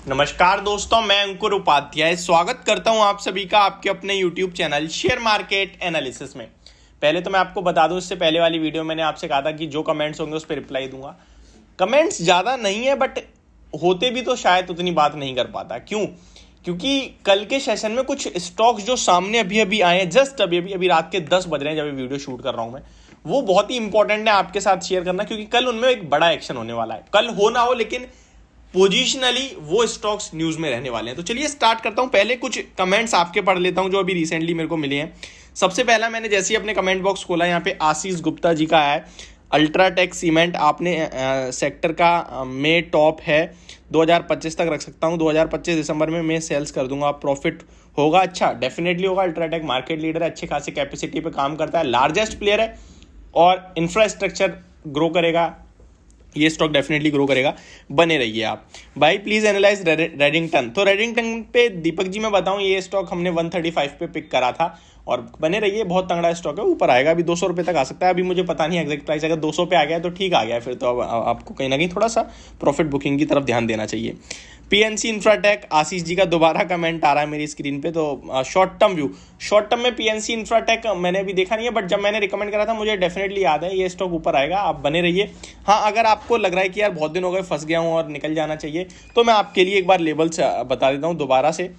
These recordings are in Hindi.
नमस्कार दोस्तों, मैं अंकुर उपाध्याय स्वागत करता हूं आप सभी का आपके अपने YouTube channel share market analysis में। पहले तो मैं आपको बता दूं, इससे पहले वाली वीडियो मैंने आपसे कहा था कि जो कमेंट्स होंगे उस पर रिप्लाई दूंगा। कमेंट्स ज़्यादा नहीं है, बट होते भी तो शायद उतनी बात नहीं कर पाता। क्यों? क्योंकि कल के सेशन में कुछ स्टॉक्स जो सामने अभी अभी आए हैं, जस्ट अभी रात के 10 बज रहे हैं जब ये वीडियो शूट कर रहा हूं मैं, वो बहुत ही इंपॉर्टेंट है आपके साथ शेयर करना, क्योंकि कल उनमें एक बड़ा एक्शन होने वाला है। कल हो ना हो, लेकिन पोजिशनली वो स्टॉक्स न्यूज में रहने वाले हैं। तो चलिए स्टार्ट करता हूं। पहले कुछ कमेंट्स आपके पढ़ लेता हूं जो अभी रिसेंटली मेरे को मिले हैं। सबसे पहला मैंने जैसे ही अपने कमेंट बॉक्स खोला, यहाँ पे आशीष गुप्ता जी का है, अल्ट्राटेक सीमेंट आपने सेक्टर का में टॉप है, 2025 तक रख सकता हूँ, 2025 दिसंबर में मैं सेल्स कर दूंगा, प्रॉफिट होगा। अच्छा, डेफिनेटली होगा। अल्ट्राटेक मार्केट लीडर है, अच्छे खासी कैपेसिटी पे काम करता है, लार्जेस्ट प्लेयर है और इंफ्रास्ट्रक्चर ग्रो करेगा। ये स्टॉक डेफिनेटली ग्रो करेगा, बने रहिए आप भाई। Please analyse Redington. तो रेडिंगटन पे दीपक जी मैं बताऊं, ये स्टॉक हमने 135 पे पिक करा था और बने रहिए, बहुत तगड़ा स्टॉक है, ऊपर आएगा, अभी 200 रुपये तक आ सकता है। अभी मुझे पता नहीं एग्जैक्ट प्राइस, अगर 200 पे आ गया तो ठीक आ गया, फिर तो अब आपको कहीं ना कहीं थोड़ा सा प्रॉफिट बुकिंग की तरफ ध्यान देना चाहिए। पीएनसी इंफ्राटेक, आशीष जी का दोबारा कमेंट आ रहा है मेरी स्क्रीन पे। तो short term view, short term में पीएनसी इंफ्राटेक मैंने अभी देखा नहीं है, बट जब मैंने रिकमेंड करा था मुझे डेफिनेटली याद है ये स्टॉक ऊपर आएगा, आप बने रहिए। हाँ, अगर आपको लग रहा है कि यार बहुत दिन हो गए, फंस गया हूँ और निकल जाना चाहिए, तो मैं आपके लिए एक बार लेवल्स बता देता हूँ दोबारा से।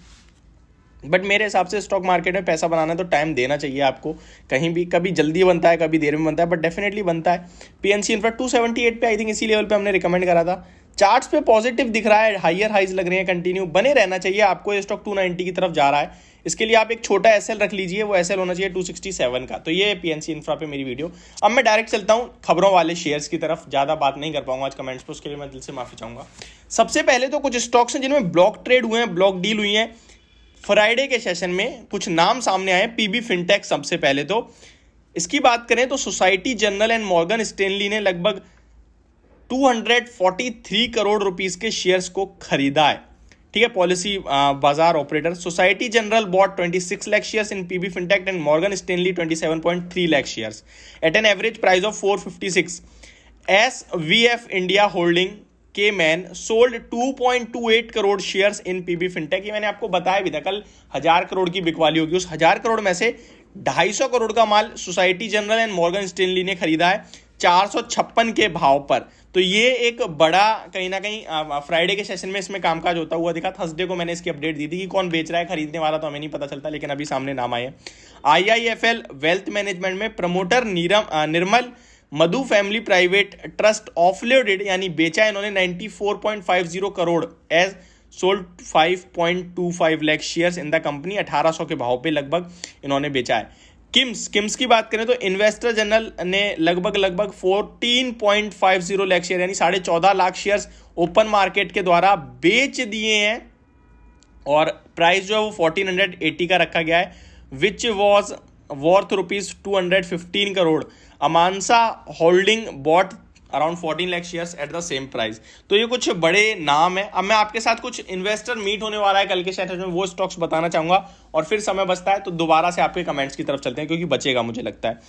बट मेरे हिसाब से स्टॉक मार्केट में पैसा बनाना है तो टाइम देना चाहिए आपको। कहीं भी कभी जल्दी बनता है, कभी देर में बनता है, बट डेफिनेटली बनता है। पीएनसी इंफ्रा 278 पे आई थिंक इसी लेवल पे हमने रिकमेंड करा था। चार्ट्स पे पॉजिटिव दिख रहा है, हायर हाइज लग रहे हैं, कंटिन्यू बने रहना चाहिए आपको। ये स्टॉक 290 की तरफ जा रहा है, इसके लिए आप एक छोटा एसएल रख लीजिए, वो एसएल होना चाहिए 267 का। तो ये पीएनसी इंफ्रा पे मेरी वीडियो। अब मैं डायरेक्ट चलता हूँ खबरों वाले शेयर्स की तरफ, ज़्यादा बात नहीं कर पाऊंगा आज कमेंट्स पे, उसके लिए मैं दिल से माफी चाहूंगा। सबसे पहले तो कुछ स्टॉक्स हैं जिनमें ब्लॉक ट्रेड हुए हैं, ब्लॉक डील हुई है फ्राइडे के सेशन में। कुछ नाम सामने आए, पीबी फिनटेक सबसे पहले तो इसकी बात करें तो society Generale and Morgan Stanley ने लगभग 243 करोड़ रुपीस के शेयर्स को खरीदा है। ठीक है, Policybazaar operator Societe Generale bought 26 lakh shares in PB Fintech and Morgan Stanley 27.3 lakh shares at an average price of 456। SVF India Holding Cayman sold 2.28 crore shares in PB Fintech. ये मैंने आपको बताया भी था, कल 1000 करोड़ की बिकवाली होगी। उस 1000 करोड़ में से 250 करोड़ का माल Societe Generale and Morgan Stanley ने खरीदा है 456 के भाव पर। तो ये एक बड़ा कहीं ना कहीं फ्राइडे के सेशन में इसमें कामकाज होता हुआ दिखा। थर्सडे को मैंने इसकी अपडेट दी थी कि कौन बेच रहा है, खरीदने वाला तो हमें नहीं पता चलता, लेकिन अभी सामने नाम आए। आईआईएफएल वेल्थ मैनेजमेंट में promoter Nirmal Madhu family private trust offloaded, यानी बेचा इन्होंने 94.50 crore as sold 5.25 lakh shares in the company. 1800 के भाव पे लगभग इन्होंने बेचा है। किम्स की बात करें तो इन्वेस्टर जनरल ने लगभग 14.50 लाख शेयर यानी 14.5 लाख शेयर्स ओपन मार्केट के द्वारा बेच दिए हैं और प्राइस जो है वो 1480 का रखा गया है, which was worth ₹215 crore. Amansa Holding bought around 14 lakh shares at the same price. तो ये कुछ बड़े नाम है। अब मैं आपके साथ कुछ इन्वेस्टर मीट होने वाला है कल के सेशन में, वो स्टॉक्स बताना चाहूंगा और फिर समय बचता है तो दोबारा से आपके कमेंट्स की तरफ चलते हैं, क्योंकि बचेगा मुझे लगता है।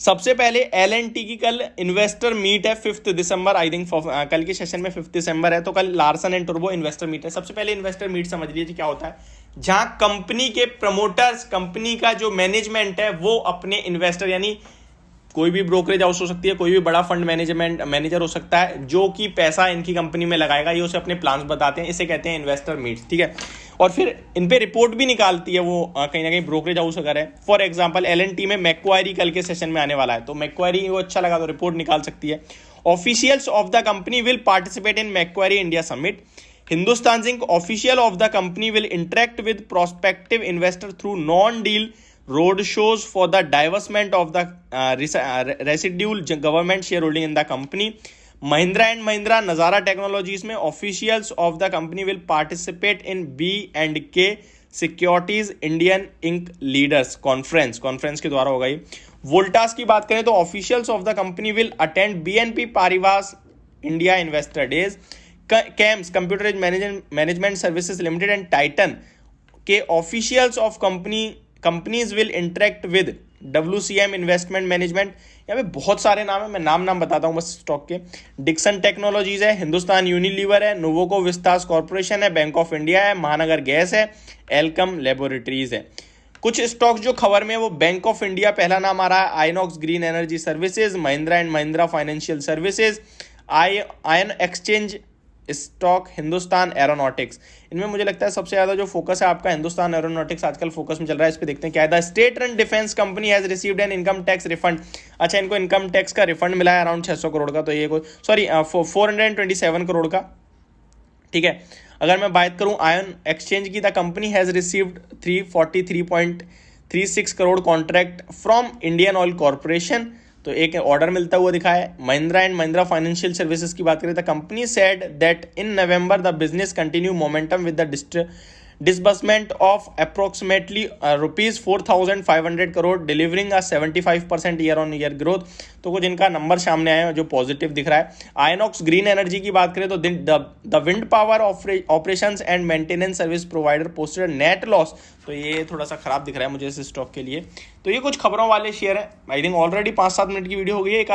सबसे पहले एल&टी की कल इन्वेस्टर मीट है 5 दिसंबर आई थिंक। कल के सेशन में 5 दिसंबर है, तो कल लार्सन एंड टुर्बो इन्वेस्टर मीट है। सबसे पहले इन्वेस्टर मीट समझ लीजिए क्या होता है, जहां कंपनी के प्रमोटर्स, कंपनी का जो मैनेजमेंट है वो अपने इन्वेस्टर, यानी कोई भी ब्रोकरेज हाउस हो सकती है, कोई भी बड़ा फंड मैनेजर हो सकता है, जो कि पैसा इनकी कंपनी में लगाएगा, ये उसे अपने प्लान्स बताते हैं, इसे कहते हैं इन्वेस्टर मीट। ठीक है, और फिर इन पे रिपोर्ट भी निकालती है वो कहीं ना कहीं ब्रोकरेज हाउस अगर है। फॉर एग्जांपल एल&टी में मैक्वायरी कल के सेशन में आने वाला है, तो मैक्वायरी वो अच्छा लगा तो रिपोर्ट निकाल सकती है। Officials of the company will participate in Macquarie India summit. Hindustan zinc official of the company will interact with prospective investor through non deal road shows for the divestment of the residual government shareholding in the company. Mahindra and Mahindra Nazara Technologies में officials of the company will participate in B&K Securities Indian Inc. Leaders Conference के द्वारा होगा ये। Voltas की बात करें तो officials of the company will attend BNP Paribas India Investor Days. CAMS Computer Management Services Limited and Titan के officials of companies will interact with WCM investment management, यहाँ पे बहुत सारे नाम है, मैं नाम बताता हूँ बस स्टॉक के। डिक्सन टेक्नोलॉजीज है, हिंदुस्तान यूनिलीवर है, नोवोको विस्तास कॉर्पोरेशन है, बैंक ऑफ इंडिया है, महानगर गैस है, एल्कम लेबोरेटरीज है। कुछ स्टॉक्स जो खबर में है वो बैंक ऑफ इंडिया पहला नाम आ रहा है, INOX green energy services, Mahindra and Mahindra financial services, ion exchange stock, Hindustan aeronautics. इनमें मुझे लगता है सबसे ज्यादा जो फोकस है आपका हिंदुस्तान एरोनॉटिक्स आजकल फोकस में चल रहा है। इस पे देखते हैं क्या है। The state run defence company has received an income tax refund. अच्छा, इनको इनकम टैक्स का रिफंड मिला है अराउंड 600 करोड़ का, तो ये कोई 427 करोड़ का, ठीक है। अगर मैं बात करूं आयन एक्सचेंज की, the company has received 343.36 crore contract from Indian oil corporation, तो एक ऑर्डर मिलता हुआ दिखा है। Mahindra and Mahindra financial services की बात करें, the company said that in November the business continue momentum with the disbursement of approximately rupees 4,500 crore, delivering a 75% year on year growth. तो कुछ इनका नंबर सामने आए जो पॉजिटिव दिख रहा है। आयनॉक्स ग्रीन एनर्जी की बात करें तो the wind power operations and maintenance service provider posted net loss, तो ये थोड़ा सा खराब दिख रहा है मुझे इस स्टॉक के लिए। तो ये कुछ खबरों वाले शेयर है। आई थिंक ऑलरेडी 5-7 मिनट की वीडियो हो गई है, एक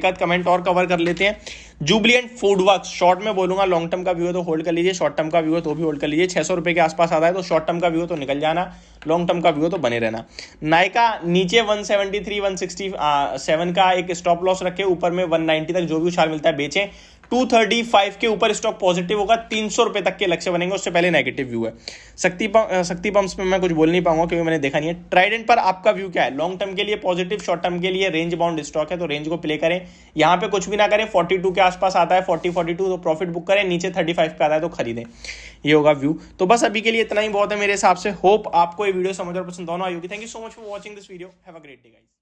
आध कमेंट और कवर कर लेते हैं। जुबिलेंट फूडवर्क्स, शॉर्ट में बोलूंगा, लॉन्ग टर्म का व्यू है तो होल्ड कर लीजिए, शॉर्ट टर्म का व्यू है तो भी होल्ड कर लीजिए। 600 रुपए के आसपास आता है तो शॉर्ट टर्म का व्यू तो निकल जाना, लॉन्ग टर्म का व्यू तो बने रहना। नायका नीचे 173 167 का एक स्टॉप लॉस रखे, ऊपर में 190 तक जो भी उछाल मिलता है बेचें। 235 के ऊपर स्टॉक पॉजिटिव होगा, 300 रुपए तक के लक्ष्य बनेंगे, उससे पहले नेगेटिव व्यू है। शक्ति पंप्स पे मैं कुछ बोल नहीं पाऊंगा क्योंकि मैंने देखा नहीं है। ट्राइडेंट पर आपका व्यू क्या है? लॉन्ग टर्म के लिए पॉजिटिव, शॉर्ट टर्म के लिए रेंज बाउंड स्टॉक है तो रेंज को प्ले करें। यहाँ पे कुछ भी ना करें, 42 के आसपास आता है, 40-42 तो प्रॉफिट बुक करें, नीचे 35 पे आता है तो खरीदें, ये होगा व्यू। तो बस अभी के लिए इतना ही बहुत है मेरे हिसाब से। होप आपको ये वीडियो समझ और पसंद दोनों आई होगी। Thank you so much for watching this video, have a great day guys.